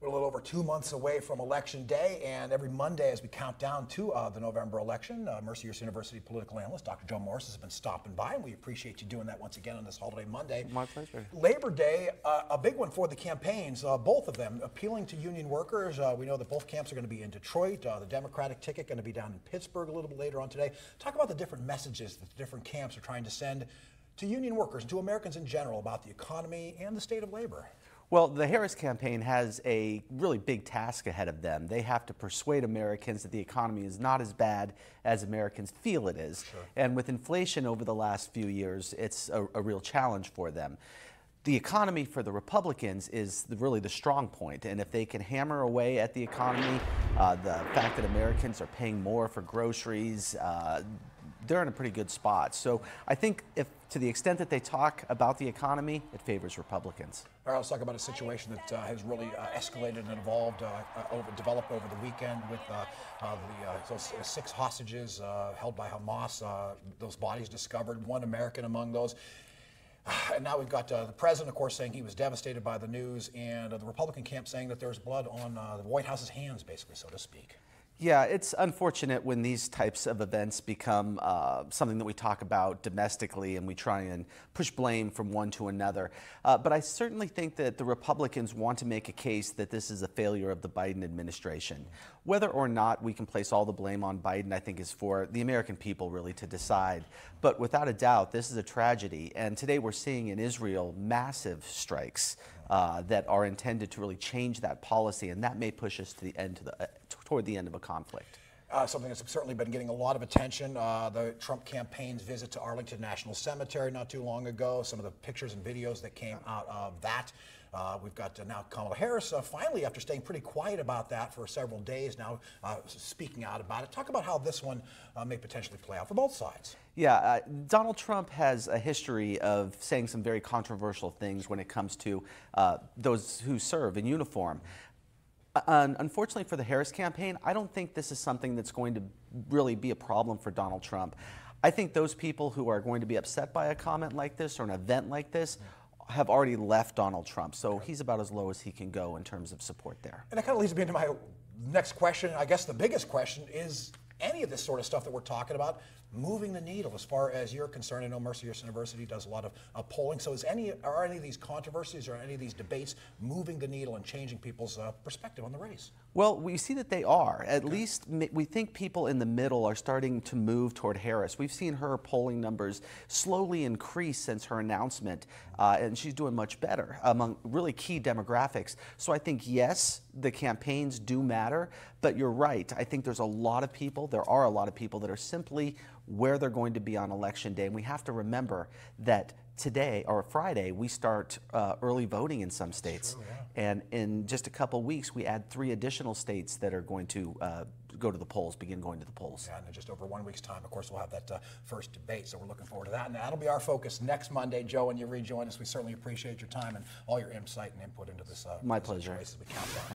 We're a little over 2 months away from Election Day, and every Monday as we count down to the November election, Mercyhurst University political analyst Dr. Joe Morris has been stopping by, and we appreciate you doing that once again on this holiday Monday. My pleasure. Labor Day, a big one for the campaigns, both of them, appealing to union workers. We know that both camps are going to be in Detroit. The Democratic ticket going to be down in Pittsburgh a little bit later on today. Talk about the different messages that the different camps are trying to send to union workers and to Americans in general about the economy and the state of labor. Well, the Harris campaign has a really big task ahead of them. They have to persuade Americans that the economy is not as bad as Americans feel it is. Sure. And with inflation over the last few years, it's a real challenge for them. The economy for the Republicans is really the strong point, and if they can hammer away at the economy, the fact that Americans are paying more for groceries, they're in a pretty good spot. So I think if to the extent that they talk about the economy, it favors Republicans. All right, let's talk about a situation that has really escalated and developed over the weekend with those 6 hostages held by Hamas, those bodies discovered, 1 American among those. And now we've got the president, of course, saying he was devastated by the news, and the Republican camp saying that there's blood on the White House's hands, basically, so to speak. Yeah, it's unfortunate when these types of events become something that we talk about domestically and we try and push blame from one to another. But I certainly think that the Republicans want to make a case that this is a failure of the Biden administration. Whether or not we can place all the blame on Biden, I think is for the American people really to decide. But without a doubt, this is a tragedy. And today we're seeing in Israel massive strikes that are intended to really change that policy, and that may push us to the end toward the end of a conflict. Something that's certainly been getting a lot of attention, the Trump campaign's visit to Arlington National Cemetery not too long ago, some of the pictures and videos that came out of that. We've got now Kamala Harris finally, after staying pretty quiet about that for several days now, speaking out about it. Talk about how this one may potentially play out for both sides. Yeah, Donald Trump has a history of saying some very controversial things when it comes to those who serve in uniform. Unfortunately for the Harris campaign, I don't think this is something that's going to really be a problem for Donald Trump. I think those people who are going to be upset by a comment like this or an event like this have already left Donald Trump, so he's about as low as he can go in terms of support there. And that kind of leads me into my next question. I guess the biggest question is, any of this sort of stuff that we're talking about moving the needle as far as you're concerned? I know Mercyhurst University does a lot of polling. So are any of these controversies or any of these debates moving the needle and changing people's perspective on the race? Well, we see that they are. At least we think people in the middle are starting to move toward Harris. We've seen her polling numbers slowly increase since her announcement, and she's doing much better among really key demographics. So I think, yes, the campaigns do matter, but you're right. I think there are a lot of people that are simply where they're going to be on Election Day. And we have to remember that today, or Friday, we start early voting in some states. True, yeah. And in just a couple weeks, we add 3 additional states that are going to go to the polls, begin going to the polls. Yeah, and in just over 1 week's time, of course, we'll have that first debate. So we're looking forward to that. And that'll be our focus next Monday. Joe, when you rejoin us, we certainly appreciate your time and all your insight and input into this. My pleasure. As we count down.